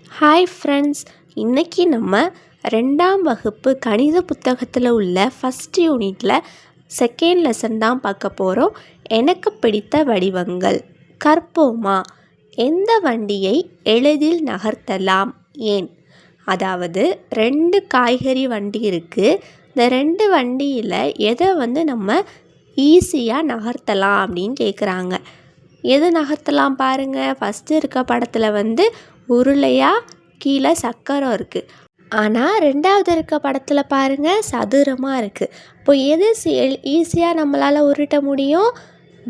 Hi friends, இன்றைக்கி நம்ம 2ஆம் வகுப்பு கணித புத்தகத்தில் உள்ள ஃபஸ்ட் யூனிட்டில் செகண்ட் லெசன் தான் பார்க்க போகிறோம். எனக்கு பிடித்த வடிவங்கள். கற்போமா. எந்த வண்டியை எளிதில் நகர்த்தலாம், ஏன்? அதாவது 2 காய்கறி வண்டி இருக்குது. இந்த 2 வண்டியில் எதை நம்ம ஈஸியாக நகர்த்தலாம் அப்படின்னு கேட்குறாங்க. எது நகர்த்தலாம் பாருங்கள். ஃபஸ்ட்டு இருக்க படத்தில் உருளையாக கீழே சக்கரம் இருக்குது. ஆனால் 2வது இருக்க படத்தில் பாருங்கள், சதுரமாக இருக்குது. இப்போ எது ஈஸியாக நம்மளால் உருட்ட முடியும்?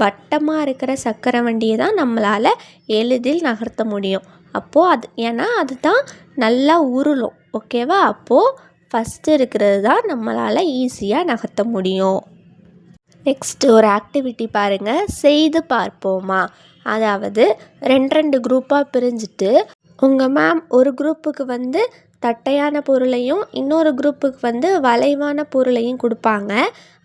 வட்டமாக இருக்கிற சக்கரை வண்டியை தான் நம்மளால் எளிதில் நகர்த்த முடியும். அப்போது ஏன்னா அதுதான் நல்லா உருளும். ஓகேவா? அப்போது ஃபஸ்ட்டு இருக்கிறது தான் நம்மளால் ஈஸியாக நகர்த்த முடியும். நெக்ஸ்ட்டு ஒரு ஆக்டிவிட்டி பாருங்கள், செய்து பார்ப்போமா. அதாவது 2 குரூப்பாக பிரிஞ்சுட்டு உங்கள் மேம் ஒரு குரூப்புக்கு தட்டையான பொருளையும் இன்னொரு குரூப்புக்கு வளைவான பொருளையும் கொடுப்பாங்க.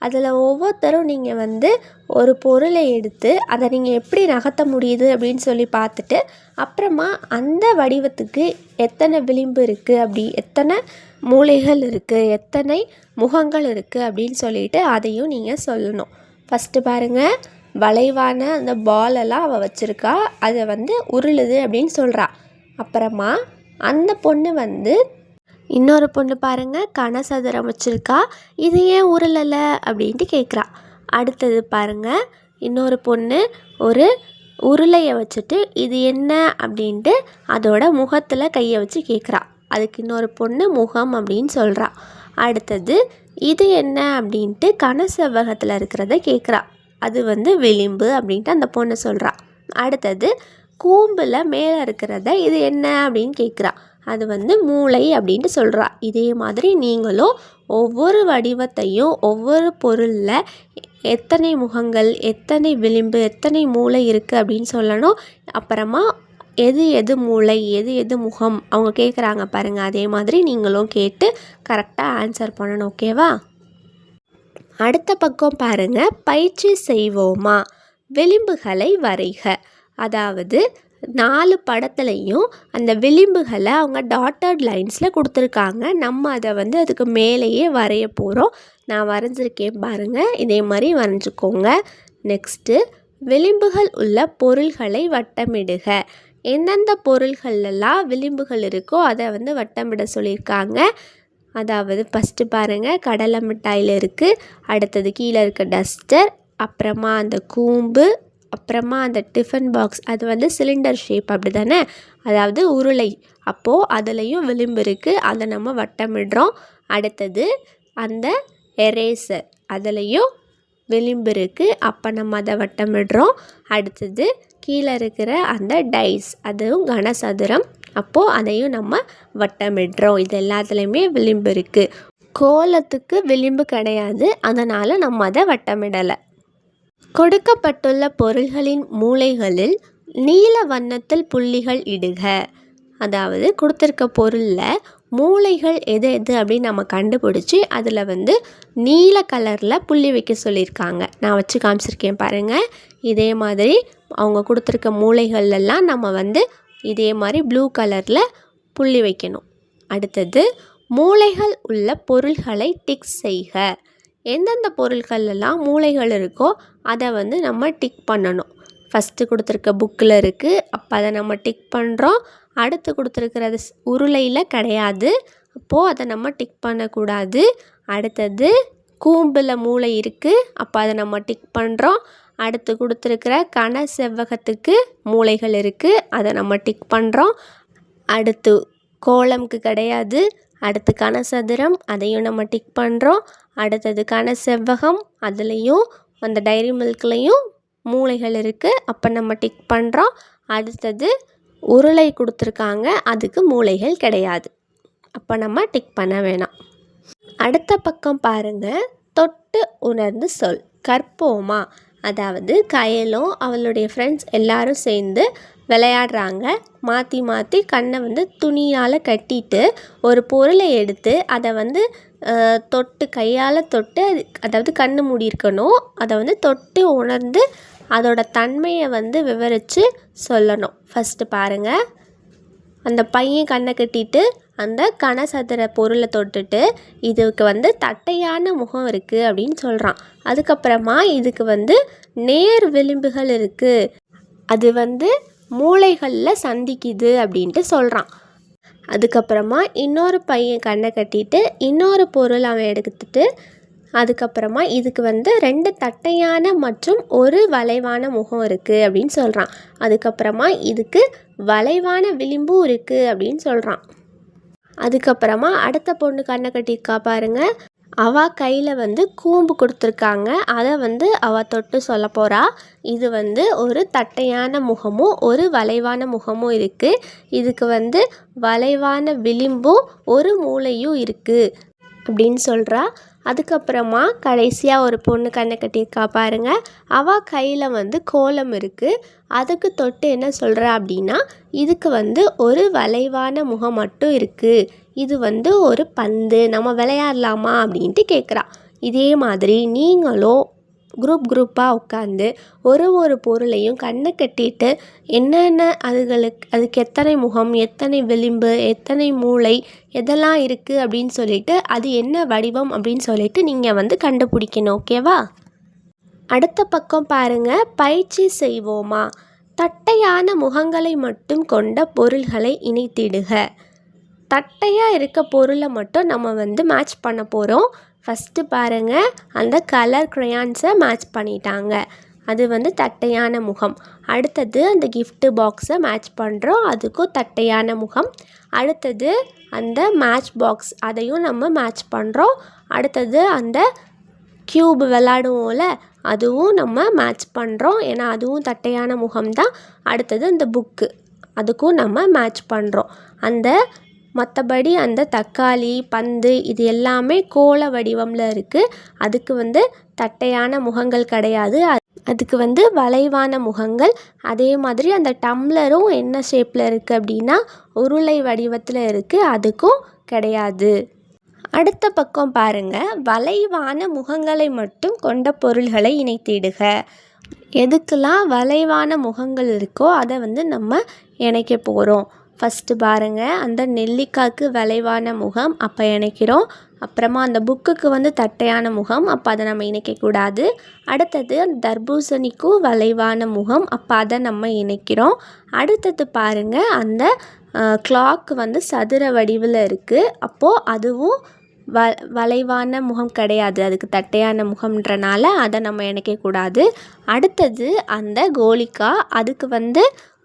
அதில் ஒவ்வொருத்தரும் நீங்கள் ஒரு பொருளை எடுத்து அதை நீங்கள் எப்படி நகர்த்த முடியுது அப்படின்னு சொல்லி பார்த்துட்டு அப்புறமா அந்த வடிவத்துக்கு எத்தனை விளிம்பு இருக்குது, எத்தனை மூலைகள் இருக்குது, எத்தனை முகங்கள் இருக்குது அப்படின்னு சொல்லிட்டு அதையும் நீங்கள் சொல்லணும். ஃபஸ்ட்டு பாருங்கள், வளைவான அந்த பாலெல்லாம் அவள் வச்சுருக்கா, அதை உருளுது அப்படின்னு சொல்கிறா. அப்புறமா அந்த பொண்ணு இன்னொரு பொண்ணு பாருங்கள், கனசதுரம் வச்சுருக்கா, இது ஏன் உருளலை அப்படின்ட்டு கேட்குறா. அடுத்தது பாருங்கள், இன்னொரு பொண்ணு ஒரு உருளையை வச்சுட்டு இது என்ன அப்படின்ட்டு அதோட முகத்தில் கையை வச்சு கேட்குறா. அதுக்கு இன்னொரு பொண்ணு முகம் அப்படின்னு சொல்கிறா. அடுத்தது இது என்ன அப்படின்ட்டு கனசெவ்வகத்தில் இருக்கிறத கேட்குறா. அது விளிம்பு அப்படின்ட்டு அந்த பொண்ணு சொல்கிறா. அடுத்தது கூம்பில் மேலே இருக்கிறத இது என்ன அப்படின்னு கேட்குறா. அது மூளை அப்படின்ட்டு சொல்கிறா. இதே மாதிரி நீங்களும் ஒவ்வொரு வடிவத்தையும் ஒவ்வொரு பொருளில் எத்தனை முகங்கள், எத்தனை விளிம்பு, எத்தனை மூளை இருக்குது அப்படின்னு சொல்லணும். அப்புறமா எது எது மூளை, எது எது முகம் அவங்க கேட்குறாங்க பாருங்கள், அதே மாதிரி நீங்களும் கேட்டு கரெக்டாக ஆன்சர் பண்ணணும். ஓகேவா? அடுத்த பக்கம் பாருங்கள், பயிற்சி செய்வோமா. விளிம்புகளை வரைக. அதாவது 4 படத்துலையும் அந்த விளிம்புகளை அவங்க டாட்டட் லைன்ஸில் கொடுத்துருக்காங்க. நம்ம அதை அதுக்கு மேலேயே வரைய போகிறோம். நான் வரைஞ்சிருக்கேன் பாருங்கள், இதே மாதிரி வரைஞ்சிக்கோங்க. நெக்ஸ்ட்டு விளிம்புகள் உள்ள பொருள்களை வட்டமிடுக. எந்தெந்த பொருள்களெல்லாம் விளிம்புகள் இருக்கோ அதை வட்டமிட சொல்லியிருக்காங்க. அதாவது ஃபஸ்ட்டு பாருங்கள், கடலை மிட்டாயில் இருக்குது. அடுத்தது கீழே இருக்க டஸ்டர், அப்புறமா அந்த கூம்பு, அப்புறமா அந்த டிஃபன் பாக்ஸ், அது சிலிண்டர் ஷேப் அப்படி தானே, அதாவது உருளை. அப்போது அதுலேயும் விளிம்பு இருக்குது, அதை நம்ம வட்டமிடுறோம். அடுத்தது அந்த எரேசர், அதுலேயும் விளிம்பு இருக்குது, அப்போ நம்ம அதை வட்டமிடுறோம். அடுத்தது கீழே இருக்கிற அந்த டைஸ், அதுவும் கனசதுரம், அப்போது அதையும் நம்ம வட்டமிடுறோம். இது எல்லாத்துலேயுமே விளிம்பு இருக்குது. கோலத்துக்கு விளிம்பு கிடையாது, அதனால் நம்ம அதை வட்டமிடலை. கொடுக்கப்பட்டுள்ள பொருள்களின் மூலைகளில் நீல வண்ணத்தில் புள்ளிகள் இடுக. அதாவது கொடுத்துருக்க பொருளில் மூலைகள் எது எது அப்படின்னு நம்ம கண்டுபிடிச்சி அதில் நீல கலரில் புள்ளி வைக்க சொல்லியிருக்காங்க. நான் வச்சு காமிச்சிருக்கேன் பாருங்கள். இதே மாதிரி அவங்க கொடுத்துருக்க மூலைகள்லாம் நம்ம இதே மாதிரி ப்ளூ கலரில் புள்ளி வைக்கணும். அடுத்தது மூலைகள் உள்ள பொருள்களை டிக் செய்க. எந்தெந்த பொருட்களெல்லாம் மூலைகள் இருக்கோ அதை நம்ம டிக் பண்ணணும். ஃபஸ்ட்டு கொடுத்துருக்க புக்கில் இருக்குது, அப்போ அதை நம்ம டிக் பண்ணுறோம். அடுத்து கொடுத்துருக்கிறது உருளையில் கிடையாது, அப்போது அதை நம்ம டிக் பண்ணக்கூடாது. அடுத்தது கூம்பில் மூளை இருக்குது, அப்போ அதை நம்ம டிக் பண்ணுறோம். அடுத்து கொடுத்துருக்கிற கன செவ்வகத்துக்கு மூலைகள் இருக்குது, அதை நம்ம டிக் பண்ணுறோம். அடுத்து கோலம்க்கு கிடையாது. அடுத்து கனசதுரம், அதையும் நம்ம டிக் பண்ணுறோம். அடுத்தது கன செவ்வகம், அதுலேயும் அந்த டைரி மில்க்லேயும் மூலைகள் இருக்குது, அப்போ நம்ம டிக் பண்ணுறோம். அடுத்தது உருளை கொடுத்துருக்காங்க, அதுக்கு மூலைகள் கிடையாது, அப்போ நம்ம டிக் பண்ண வேணாம். அடுத்த பக்கம் பாருங்கள், தொட்டு உணர்ந்து சொல். கற்போமா. அதாவது கயலும் அவளுடைய ஃப்ரெண்ட்ஸ் எல்லாரும் சேர்ந்து விளையாடுறாங்க. மாற்றி மாற்றி கண்ணை துணியால் கட்டிட்டு ஒரு பொருளை எடுத்து அதை தொட்டு கையால் தொட்டு, அதாவது கண்ணு மூடி இருக்கணும், அதை தொட்டு உணர்ந்து அதோட தன்மையை விவரித்து சொல்லணும். ஃபஸ்ட்டு பாருங்கள், அந்த பையன் கண்ணை கட்டிட்டு அந்த கனசதுர பொருளை தொட்டுட்டு இதுக்கு தட்டையான முகம் இருக்குது அப்படின்னு சொல்கிறான். அதுக்கப்புறமா இதுக்கு நேர் விளிம்புகள் இருக்குது, அது மூளைகளில் சந்திக்குது அப்படின்ட்டு சொல்கிறான். அதுக்கப்புறமா இன்னொரு பையன் கண்ணை கட்டிட்டு இன்னொரு பொருள் அவன் எடுத்துட்டு அதுக்கப்புறமா இதுக்கு 2 தட்டையான மற்றும் ஒரு வளைவான முகம் இருக்குது அப்படின்னு சொல்கிறான். அதுக்கப்புறமா இதுக்கு வளைவான விளிம்பும் இருக்குது அப்படின்னு சொல்கிறான். அதுக்கப்புறமா அடுத்த பொண்ணு கண்ணை கட்டியிருக்கா பாருங்க, அவள் கையில் கூம்பு கொடுத்துருக்காங்க. அதை அவள் தொட்டு சொல்ல போகிறா. இது ஒரு தட்டையான முகமும் ஒரு வளைவான முகமும் இருக்குது. இதுக்கு வளைவான விளிம்பும் ஒரு மூளையும் இருக்குது அப்படின்னு சொல்கிறா. அதுக்கப்புறமா கடைசியாக ஒரு பொண்ணு கண்ணை கட்டியிருக்கா பாருங்க, அவள் கையில் கோலம் இருக்குது. அதுக்கு தொட்டு என்ன சொல்கிறா அப்படின்னா, இதுக்கு ஒரு வளைவான முகம் மட்டும் இருக்குது, இது ஒரு பந்து, நம்ம விளையாடலாமா அப்படின்ட்டு கேட்குறா. இதே மாதிரி நீங்களும் குரூப்பாக உட்காந்து ஒரு பொருளையும் கண்ணை கட்டிட்டு என்னென்ன அதுக்கு எத்தனை முகம், எத்தனை விளிம்பு, எத்தனை மூளை, எதெல்லாம் இருக்குது அப்படின்னு சொல்லிட்டு அது என்ன வடிவம் அப்படின்னு சொல்லிட்டு நீங்கள் கண்டுபிடிக்கணும். ஓகேவா? அடுத்த பக்கம் பாருங்கள், பயிற்சி செய்வோமா. தட்டையான முகங்களை மட்டும் கொண்ட பொருள்களை இணைத்திடுக. தட்டையாக இருக்க பொருளை மட்டும் நம்ம மேட்ச் பண்ண போகிறோம். ஃபஸ்ட்டு பாருங்கள், அந்த கலர் க்ரையான்ஸை மேட்ச் பண்ணிட்டாங்க, அது தட்டையான முகம். அடுத்தது அந்த கிஃப்ட்டு பாக்ஸை மேட்ச் பண்ணுறோம், அதுக்கும் தட்டையான முகம். அடுத்தது அந்த மேட்ச் பாக்ஸ், அதையும் நம்ம மேட்ச் பண்ணுறோம். அடுத்தது அந்த க்யூப் விளாடுவோம்ல, அதுவும் நம்ம மேட்ச் பண்ணுறோம், ஏன்னா அதுவும் தட்டையான முகம்தான். அடுத்தது அந்த புக்கு, அதுக்கும் நம்ம மேட்ச் பண்ணுறோம். மற்றபடி அந்த தக்காளி, பந்து இது எல்லாமே கோள வடிவமில் இருக்குது. அதுக்கு தட்டையான முகங்கள் கிடையாது, அதுக்கு வளைவான முகங்கள். அதே மாதிரி அந்த டம்ளரும் என்ன ஷேப்பில் இருக்குது அப்படின்னா உருளை வடிவத்தில் இருக்குது, அதுக்கும் கிடையாது. அடுத்த பக்கம் பாருங்கள், வளைவான முகங்களை மட்டும் கொண்ட பொருள்களை இணைத்திடுக. எதுக்கெல்லாம் வளைவான முகங்கள் இருக்கோ அதை நம்ம இணைக்க போகிறோம். ஃபஸ்ட்டு பாருங்கள், அந்த நெல்லிக்காய்க்கு வளைவான முகம், அப்போ இணைக்கிறோம். அப்புறமா அந்த புக்குக்கு தட்டையான முகம், அப்போ அதை நம்ம இணைக்கக்கூடாது. அடுத்தது அந்த தர்பூசணிக்கும் வளைவான முகம், அப்போ அதை நம்ம இணைக்கிறோம். அடுத்தது பாருங்கள், அந்த கிளாக்கு சதுர வடிவில் இருக்குது, அப்போது அதுவும் வளைவான முகம் கிடையாது, அதுக்கு தட்டையான முகம்ன்றனால அதை நம்ம இணைக்கக்கூடாது. அடுத்தது அந்த கோலிக்காய், அதுக்கு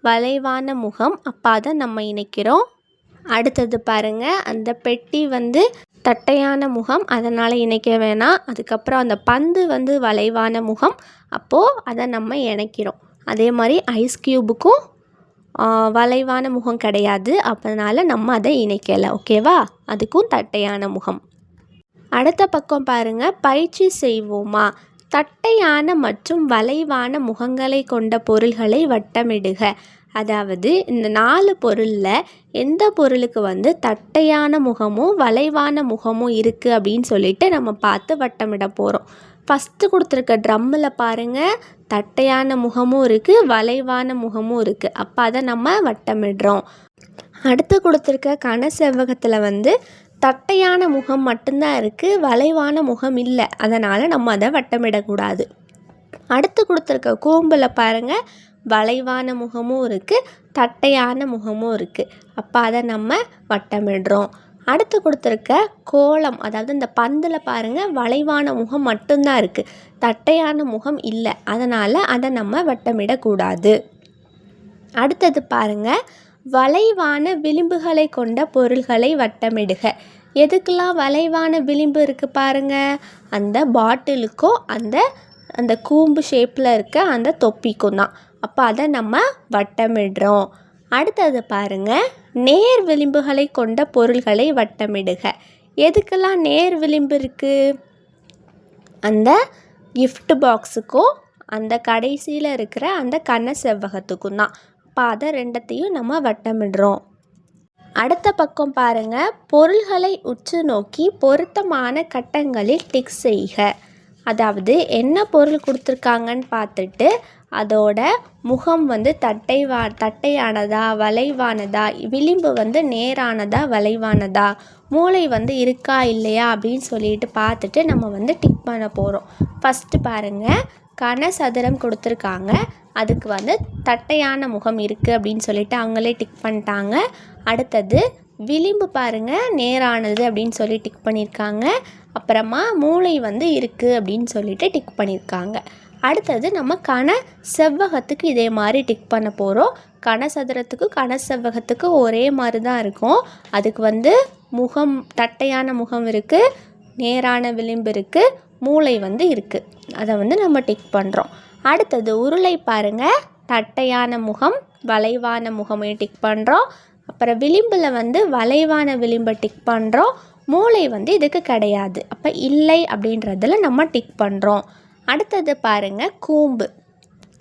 வளைவான முகம், அப்போ அதை நம்ம இணைக்கிறோம். அடுத்தது பாருங்கள், அந்த பெட்டி தட்டையான முகம், அதனால் இணைக்க வேணாம். அதுக்கப்புறம் அந்த பந்து வளைவான முகம், அப்போது அதை நம்ம இணைக்கிறோம். அதே மாதிரி ஐஸ் க்யூபுக்கும் வளைவான முகம் கிடையாது, அதனால் நம்ம அதை இணைக்கலை. ஓகேவா? அதுக்கும் தட்டையான முகம். அடுத்த பக்கம் பாருங்கள், பயிற்சி செய்வோமா. தட்டையான மற்றும் வளைவான முகங்களை கொண்ட பொருள்களை வட்டமிடுக. அதாவது இந்த 4 பொருளில் எந்த பொருளுக்கு தட்டையான முகமும் வளைவான முகமும் இருக்குது அப்படின்னு சொல்லிட்டு நம்ம பார்த்து வட்டமிட போகிறோம். ஃபஸ்ட்டு கொடுத்துருக்க ட்ரம்மில் பாருங்கள், தட்டையான முகமும் இருக்குது, வளைவான முகமும் இருக்குது, அப்போ அதை நம்ம வட்டமிடுறோம். அடுத்து கொடுத்துருக்க கனசெவ்வகத்தில் தட்டையான முகம் மட்டும்தான் இருக்குது, வளைவான முகம் இல்லை, அதனால் நம்ம அதை வட்டமிடக்கூடாது. அடுத்து கொடுத்துருக்க கூம்பில் பாருங்கள், வளைவான முகமும் இருக்குது, தட்டையான முகமும் இருக்குது, அப்போ அதை நம்ம வட்டமிடுறோம். அடுத்து கொடுத்துருக்க கோலம், அதாவது இந்த பந்தில் பாருங்கள், வளைவான முகம் மட்டும்தான் இருக்குது, தட்டையான முகம் இல்லை, அதனால் அதை நம்ம வட்டமிடக்கூடாது. அடுத்தது பாருங்கள், வளைவான விளிம்புகளை கொண்ட பொருள்களை வட்டமிடுக. எதுக்கெல்லாம் வளைவான விளிம்பு இருக்குது பாருங்கள், அந்த பாட்டிலுக்கோ அந்த கூம்பு ஷேப்பில் இருக்க அந்த தொப்பிக்கும் தான், அப்போ அதை நம்ம வட்டமிடுறோம். அடுத்தது பாருங்கள், நேர் விளிம்புகளை கொண்ட பொருள்களை வட்டமிடுக. எதுக்கெல்லாம் நேர் விளிம்பு இருக்குது, அந்த கிஃப்ட் பாக்ஸுக்கும் அந்த கடைசியில் இருக்கிற அந்த கனசெவ்வகத்துக்கும் தான், அப்போ அதை ரெண்டத்தையும் நம்ம வட்டமிடுறோம். அடுத்த பக்கம் பாருங்கள், பொருள்களை உற்று நோக்கி பொருத்தமான கட்டங்களில் டிக் செய்க. அதாவது என்ன பொருள் கொடுத்துருக்காங்கன்னு பார்த்துட்டு அதோட முகம் வந்து தட்டையானதா வளைவானதா, விளிம்பு வந்து நேரானதா வளைவானதா, மூளை வந்து இருக்கா இல்லையா அப்படின்னு சொல்லிட்டு பார்த்துட்டு நம்ம வந்து டிக் பண்ண போகிறோம். ஃபஸ்ட்டு பாருங்கள், கனசதுரம் கொடுத்துருக்காங்க, அதுக்கு வந்து தட்டையான முகம் இருக்குது அப்படின்னு சொல்லிட்டு அவங்களே டிக் பண்ணிட்டாங்க. அடுத்தது விளிம்பு பாருங்கள் நேரானது அப்படின்னு சொல்லி டிக் பண்ணியிருக்காங்க. அப்புறமா மூளை வந்து இருக்குது அப்படின்னு சொல்லிட்டு டிக் பண்ணியிருக்காங்க. அடுத்தது நம்ம கன செவ்வகத்துக்கு இதே மாதிரி டிக் பண்ண போகிறோம். கனசதுரத்துக்கும் கனசெவ்வகத்துக்கும் ஒரே மாதிரி தான் இருக்கும். அதுக்கு வந்து முகம் தட்டையான முகம் இருக்குது, நேரான விளிம்பு இருக்குது, மூளை வந்து இருக்குது. அதை வந்து நம்ம டிக் பண்ணுறோம். அடுத்தது உருளை பாருங்கள், தட்டையான முகம் வளைவான முகமையும் டிக் பண்ணுறோம். அப்புறம் விளிம்பில் வந்து வளைவான விளிம்பை டிக் பண்ணுறோம். மூளை வந்து இதுக்கு கிடையாது, அப்போ இல்லை அப்படின்றதில் நம்ம டிக் பண்ணுறோம். அடுத்தது பாருங்கள் கூம்பு,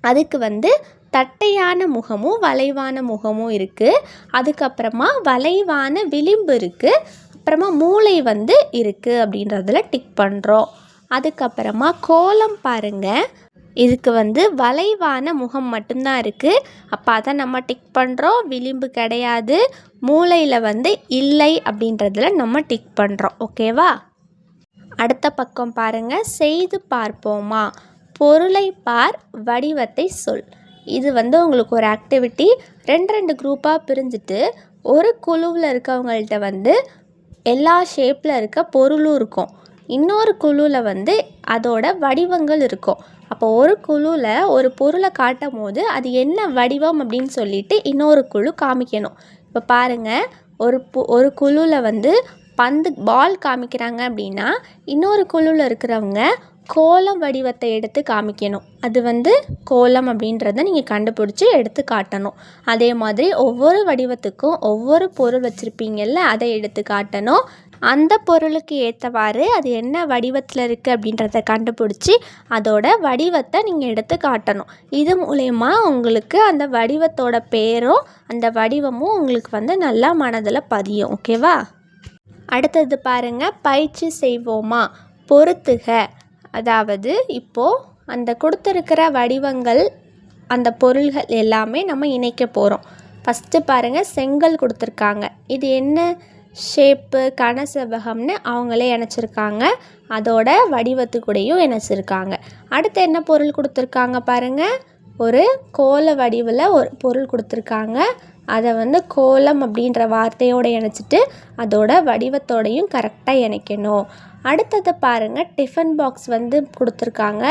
அதுக்கு வந்து தட்டையான முகமும் வளைவான முகமும் இருக்குது. அதுக்கப்புறமா வளைவான விளிம்பு இருக்குது. அப்புறமா மூளை வந்து இருக்குது அப்படின்றதில் டிக் பண்ணுறோம். அதுக்கப்புறமா கோலம் பாருங்கள், இதுக்கு வந்து வளைவான முகம் மட்டும்தான் இருக்குது, அப்போ அதை நம்ம டிக் பண்ணுறோம். விளிம்பு கிடையாது, மூளையில் வந்து இல்லை அப்படின்றதில் நம்ம டிக் பண்ணுறோம். ஓகேவா? அடுத்த பக்கம் பாருங்கள், செய்து பார்ப்போமா, பொருளை பார் வடிவத்தை சொல். இது வந்து உங்களுக்கு ஒரு ஆக்டிவிட்டி. ரெண்டு குரூப்பாக பிரிஞ்சுட்டு ஒரு குழுவில் இருக்கவங்கள்ட்ட வந்து எல்லா ஷேப்பில் இருக்க பொருளும் இருக்கும், இன்னொரு குழுவில் வந்து அதோட வடிவங்கள் இருக்கும். அப்போ ஒரு குழுவில் ஒரு பொருளை காட்டும் போது அது என்ன வடிவம் அப்படின்னு சொல்லிட்டு இன்னொரு குழு காமிக்கணும். இப்போ பாருங்கள், ஒரு குழுவில் வந்து பால் காமிக்கிறாங்க அப்படின்னா இன்னொரு குழுவில் இருக்கிறவங்க கோலம் வடிவத்தை எடுத்து காமிக்கணும். அது வந்து கோலம் அப்படின்றத நீங்கள் கண்டுபிடிச்சி எடுத்து காட்டணும். அதே மாதிரி ஒவ்வொரு வடிவத்துக்கும் ஒவ்வொரு பொருள் வச்சுருப்பீங்கள்ல, அதை எடுத்து காட்டணும். அந்த பொருளுக்கு ஏற்றவாறு அது என்ன வடிவத்தில் இருக்குது அப்படின்றத கண்டுபிடிச்சி அதோட வடிவத்தை நீங்கள் எடுத்து காட்டணும். இது மூலயமா உங்களுக்கு அந்த வடிவத்தோட பேரும் அந்த வடிவமும் உங்களுக்கு வந்து நல்லா மனதில் பதியும். ஓகேவா? அடுத்தது பாருங்கள், பயிற்சி செய்வோமா, பொறுத்துக. அதாவது இப்போது அந்த கொடுத்துருக்கிற வடிவங்கள் அந்த பொருள்கள் எல்லாமே நம்ம இணைக்க போகிறோம். ஃபஸ்ட்டு பாருங்கள், செங்கல் கொடுத்துருக்காங்க, இது என்ன ஷேப்பு, கனசெவ்வகம்னு அவங்களே இணைச்சிருக்காங்க, அதோட வடிவத்துக்கூடையும் இணைச்சிருக்காங்க. அடுத்து என்ன பொருள் கொடுத்துருக்காங்க பாருங்கள், ஒரு கோல வடிவில் ஒரு பொருள் கொடுத்துருக்காங்க, அதை வந்து கோலம் அப்படின்ற வார்த்தையோடு இணைச்சிட்டு அதோட வடிவத்தோடையும் கரெக்டாக இணைக்கணும். அடுத்தது பாருங்கள், டிஃபன் பாக்ஸ் வந்து கொடுத்துருக்காங்க,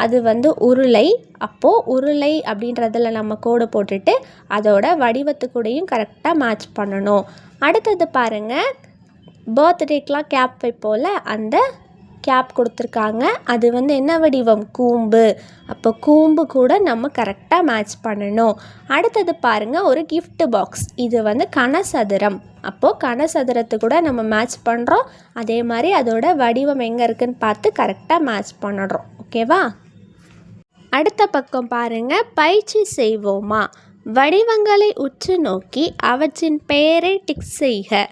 அது வந்து உருளை. அப்போது உருளை அப்படின்றதில் நம்ம கோடு போட்டுட்டு அதோட வடிவத்துக்கூடையும் கரெக்டாக மேட்ச் பண்ணணும். அடுத்தது பாருங்கள், பர்த்டேக்கெலாம் கேப் வைப்போல் அந்த கேப் கொடுத்துருக்காங்க, அது வந்து என்ன வடிவம், கூம்பு. அப்போ கூம்பு கூட நம்ம கரெக்டாக மேட்ச் பண்ணணும். அடுத்தது பாருங்கள், ஒரு gift பாக்ஸ், இது வந்து கனசதுரம். அப்போது கனசதுரத்து கூட நம்ம மேட்ச் பண்ணுறோம். அதே மாதிரி அதோட வடிவம் எங்கே இருக்குதுன்னு பார்த்து கரெக்டாக மேட்ச் பண்ணுறோம். ஓகேவா? அடுத்த பக்கம் பாருங்கள், பயிற்சி செய்வோமா, வடிவங்களை உற்று நோக்கி அவற்றின் பெயரை டிக் செய்க.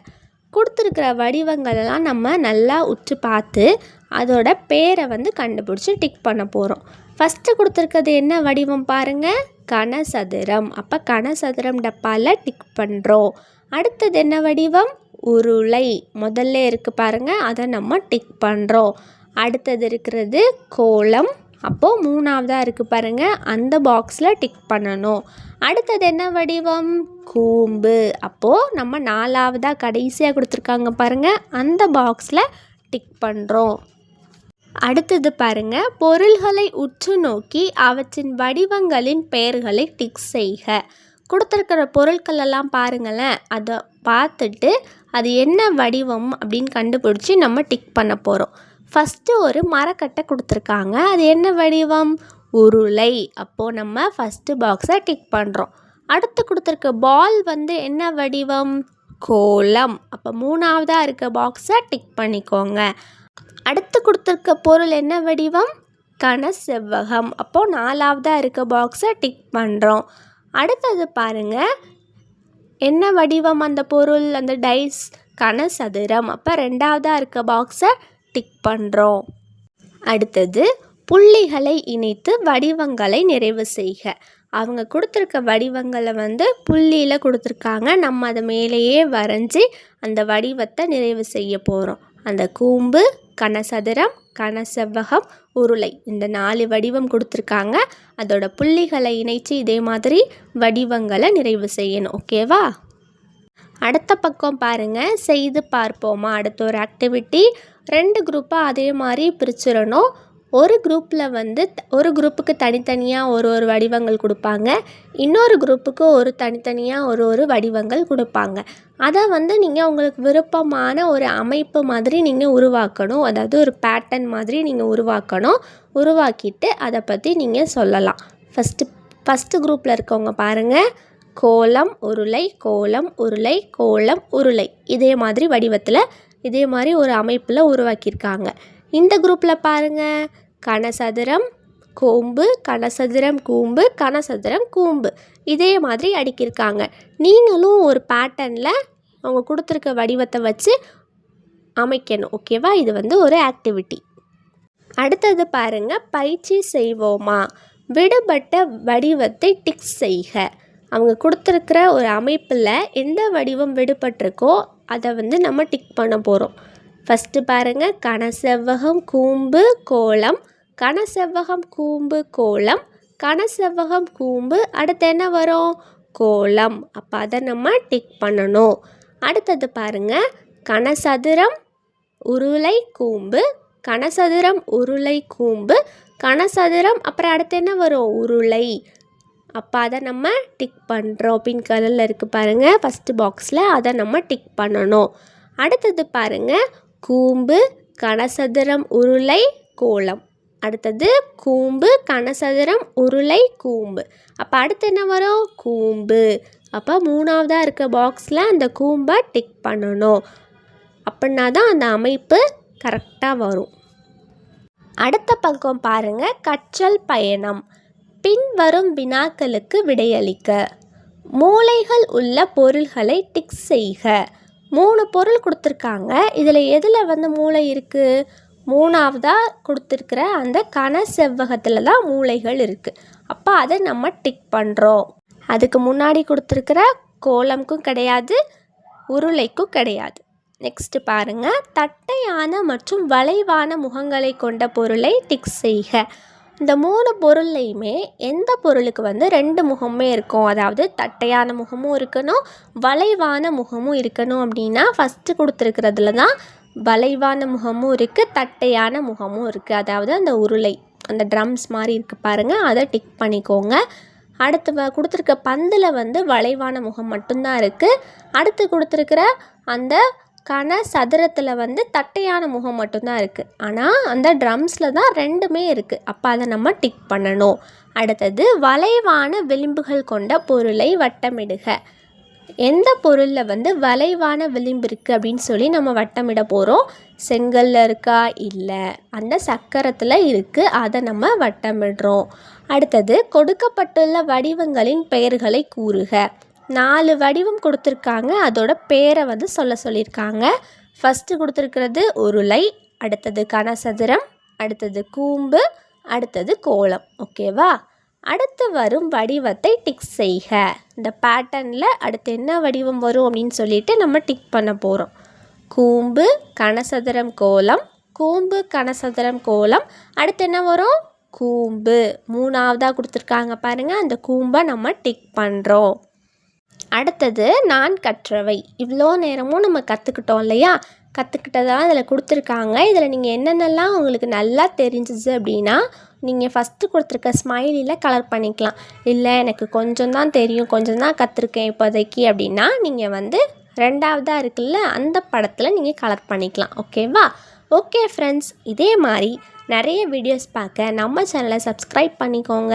கொடுத்துருக்கிற வடிவங்களெல்லாம் நம்ம நல்லா உற்று பார்த்து அதோட பேரை வந்து கண்டுபிடிச்சி டிக் பண்ண போகிறோம். ஃபஸ்ட்டு கொடுத்துருக்கிறது என்ன வடிவம் பாருங்கள், கனசதுரம். அப்போ கனசதுரம் டப்பாவில் டிக் பண்ணுறோம். அடுத்தது என்ன வடிவம், உருளை. முதல்ல இருக்குது பாருங்கள், அதை நம்ம டிக் பண்ணுறோம். அடுத்தது இருக்கிறது கோலம். அப்போது மூணாவதாக இருக்குது பாருங்கள், அந்த பாக்ஸில் டிக் பண்ணணும். அடுத்தது என்ன வடிவம், கூம்பு. அப்போது நம்ம நாலாவதாக கடைசியாக கொடுத்துருக்காங்க பாருங்கள், அந்த பாக்ஸில் டிக் பண்ணுறோம். அடுத்தது பாருங்கள், பொருள்களை உற்று நோக்கி அவற்றின் வடிவங்களின் பெயர்களை டிக் செய்க. கொடுத்துருக்கிற பொருட்களெல்லாம் பாருங்களேன், அதை பார்த்துட்டு அது என்ன வடிவம் அப்படின்னு கண்டுபிடிச்சி நம்ம டிக் பண்ண போகிறோம். ஃபஸ்ட்டு ஒரு மரக்கட்டை கொடுத்துருக்காங்க, அது என்ன வடிவம், உருளை. அப்போது நம்ம ஃபஸ்ட்டு பாக்ஸை டிக் பண்ணுறோம். அடுத்து கொடுத்துருக்க பால் வந்து என்ன வடிவம், கோலம். அப்போ மூணாவதாக இருக்க பாக்ஸை டிக் பண்ணிக்கோங்க. அடுத்து கொடுத்துருக்க பொருள் என்ன வடிவம், கனசெவ்வகம். அப்போது நாலாவதாக இருக்க பாக்ஸை டிக் பண்ணுறோம். அடுத்தது பாருங்கள், என்ன வடிவம் அந்த பொருள், அந்த டைஸ், கனசதுரம். அப்போ ரெண்டாவதாக இருக்க பாக்ஸை டிக் பண்ணுறோம். அடுத்தது புள்ளிகளை இணைத்து வடிவங்களை நிறைவு செய்க. அவங்க கொடுத்துருக்க வடிவங்களை புள்ளியில் கொடுத்துருக்காங்க. நம்ம அதை மேலேயே வரைஞ்சி அந்த வடிவத்தை நிறைவு செய்ய போகிறோம். அந்த கூம்பு, கனசதுரம், கனசெவ்வகம், உருளை இந்த 4 வடிவம் கொடுத்துருக்காங்க. அதோட புள்ளிகளை இணைத்து இதே மாதிரி வடிவங்களை நிறைவு செய்யணும். ஓகேவா? அடுத்த பக்கம் பாருங்கள், செய்து பார்ப்போமா. அடுத்த ஒரு ஆக்டிவிட்டி 2 குரூப்பாக அதே மாதிரி பிரிச்சிடணும். ஒரு குரூப்பில் ஒரு குரூப்புக்கு தனித்தனியாக ஒரு வடிவங்கள் கொடுப்பாங்க. இன்னொரு குரூப்புக்கு தனித்தனியாக ஒரு வடிவங்கள் கொடுப்பாங்க. அதை நீங்கள் உங்களுக்கு விருப்பமான ஒரு அமைப்பு மாதிரி நீங்கள் உருவாக்கணும். அதாவது ஒரு பேட்டர்ன் மாதிரி நீங்கள் உருவாக்கணும். உருவாக்கிட்டு அதை பற்றி நீங்கள் சொல்லலாம். ஃபஸ்ட்டு குரூப்பில் இருக்கவங்க பாருங்கள், கோலம், உருளை, கோலம், உருளை, கோலம், உருளை இதே மாதிரி வடிவத்தில் இதே மாதிரி ஒரு அமைப்பில் உருவாக்கியிருக்காங்க. இந்த குரூப்பில் பாருங்கள், கனசதுரம், கூம்பு, கனசதுரம், கூம்பு, கனசதுரம், கூம்பு இதே மாதிரி அடுக்கியிருக்காங்க. நீங்களும் ஒரு பேட்டர்னில் அவங்க கொடுத்துருக்க வடிவத்தை வச்சு அமைக்கணும். ஓகேவா? இது ஒரு ஆக்டிவிட்டி. அடுத்தது பாருங்கள், பயிற்சி செய்வோமா. விடுபட்ட வடிவத்தை டிக் செய்க. அவங்க கொடுத்துருக்கிற ஒரு அமைப்பில் எந்த வடிவம் விடுபட்டிருக்கோ அதை நம்ம டிக் பண்ண போகிறோம். ஃபஸ்ட்டு பாருங்கள், கனசெவ்வகம், கூம்பு, கோலம், கனசெவ்வகம், கூம்பு, கோலம், கனசெவ்வகம், கூம்பு, அடுத்து என்ன வரும்? கோலம். அப்போ அதை நம்ம டிக் பண்ணணும். அடுத்தது பாருங்கள், கனசதுரம், உருளை, கூம்பு, கனசதுரம், உருளை, கூம்பு, கனசதுரம், அப்புறம் அடுத்து என்ன வரும்? உருளை. அப்போ அதை நம்ம டிக் பண்ணுறோம். பிங்க் கலரில் இருக்குது பாருங்கள் ஃபஸ்ட்டு பாக்ஸில், அதை நம்ம டிக் பண்ணணும். அடுத்தது பாருங்கள், கூம்பு, கனசதுரம், உருளை, கோலம். அடுத்தது கூம்பு, கனசதுரம், உருளை, கூம்பு. அப்போ அடுத்து என்ன வரும்? கூம்பு. அப்போ 3ஆவதாக இருக்க பாக்ஸில் அந்த கூம்பை டிக் பண்ணணும். அப்படின்னா தான் அந்த அமைப்பு கரெக்டாக வரும். அடுத்த பக்கம் பாருங்கள், கற்றல் பயணம். பின்வரும் வினாக்களுக்கு விடையளிக்க. மூலைகள் உள்ள பொருள்களை டிக் செய்க. 3 பொருள் கொடுத்துருக்காங்க. இதில் எதில் மூளை இருக்குது? 3ஆவதாக கொடுத்துருக்கிற அந்த கனசெவ்வகத்தில் தான் மூளைகள் இருக்குது. அப்போ அதை நம்ம டிக் பண்ணுறோம். அதுக்கு முன்னாடி கொடுத்துருக்கிற கோலம்க்கும் கிடையாது, உருளைக்கும் கிடையாது. நெக்ஸ்ட்டு பாருங்கள், தட்டையான மற்றும் வளைவான முகங்களை கொண்ட பொருளை டிக் செய்க. இந்த 3 பொருள்லையுமே எந்த பொருளுக்கு 2 முகமே இருக்கும், அதாவது தட்டையான முகமும் இருக்கணும், வளைவான முகமும் இருக்கணும் அப்படின்னா ஃபஸ்ட்டு கொடுத்துருக்கிறதுல தான் வளைவான முகமும் இருக்குது, தட்டையான முகமும் இருக்குது. அதாவது அந்த உருளை, அந்த ட்ரம்ஸ் மாதிரி இருக்குது பாருங்கள், அதை டிக் பண்ணிக்கோங்க. அடுத்து கொடுத்துருக்க பந்தில் வளைவான முகம் மட்டும்தான் இருக்குது. அடுத்து கொடுத்துருக்கிற அந்த கனசதுரத்தில் தட்டையான முகம் மட்டும்தான் இருக்குது. ஆனால் அந்த ட்ரம்ஸில் தான் 2மே இருக்குது. அப்போ அதை நம்ம டிக் பண்ணணும். அடுத்தது, வளைவான விளிம்புகள் கொண்ட பொருளை வட்டமிடுக. எந்த பொருளில் வளைவான விளிம்பு இருக்குது அப்படின்னு சொல்லி நம்ம வட்டமிட போகிறோம். செங்கல்ல இருக்கா? இல்லை, அந்த சக்கரத்தில் இருக்குது, அதை நம்ம வட்டமிடுறோம். அடுத்தது, கொடுக்கப்பட்டுள்ள வடிவங்களின் பெயர்களை கூறுக. 4 வடிவம் கொடுத்துருக்காங்க, அதோட பேரை சொல்ல சொல்லியிருக்காங்க. ஃபஸ்ட்டு கொடுத்துருக்கிறது உருளை, அடுத்தது கனசதுரம், அடுத்தது கூம்பு, அடுத்தது கோலம். ஓகேவா? அடுத்து வரும் வடிவத்தை டிக் செய்க. இந்த பேட்டர்னில் அடுத்து என்ன வடிவம் வரும் அப்படின்னு சொல்லிட்டு நம்ம டிக் பண்ண போகிறோம். கூம்பு, கனசதுரம், கோலம், கூம்பு, கனசதுரம், கோலம். அடுத்து என்ன வரும்? கூம்பு. 3ஆவதாக கொடுத்துருக்காங்க பாருங்கள், அந்த கூம்பை நம்ம டிக் பண்ணுறோம். அடுத்தது, நான் கற்றவை. இவ்வளோ நேரமும் நம்ம கற்றுக்கிட்டோம் இல்லையா? கற்றுக்கிட்டதான் இதில் கொடுத்துருக்காங்க. இதில் நீங்கள் என்னென்னலாம் உங்களுக்கு நல்லா தெரிஞ்சிச்சு அப்படின்னா, நீங்கள் ஃபஸ்ட்டு கொடுத்துருக்க ஸ்மைலியில் கலர் பண்ணிக்கலாம். இல்லை எனக்கு கொஞ்சம் தான் தெரியும், கொஞ்சம் தான் கற்றுருக்கேன் இப்போதைக்கு அப்படின்னா, நீங்கள் 2ஆவதாக இருக்குல்ல அந்த படத்தில் நீங்கள் கலர் பண்ணிக்கலாம். ஓகேவா? ஓகே ஃப்ரெண்ட்ஸ், இதே மாதிரி நிறைய வீடியோஸ் பார்க்க நம்ம சேனலை சப்ஸ்கிரைப் பண்ணிக்கோங்க.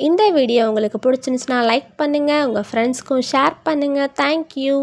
இந்த வீடியோ உங்களுக்கு பிடிச்சிருந்துச்சுன்னா லைக் பண்ணுங்கள், உங்கள் ஃப்ரெண்ட்ஸ்க்கும் ஷேர் பண்ணுங்கள். தேங்க்யூ.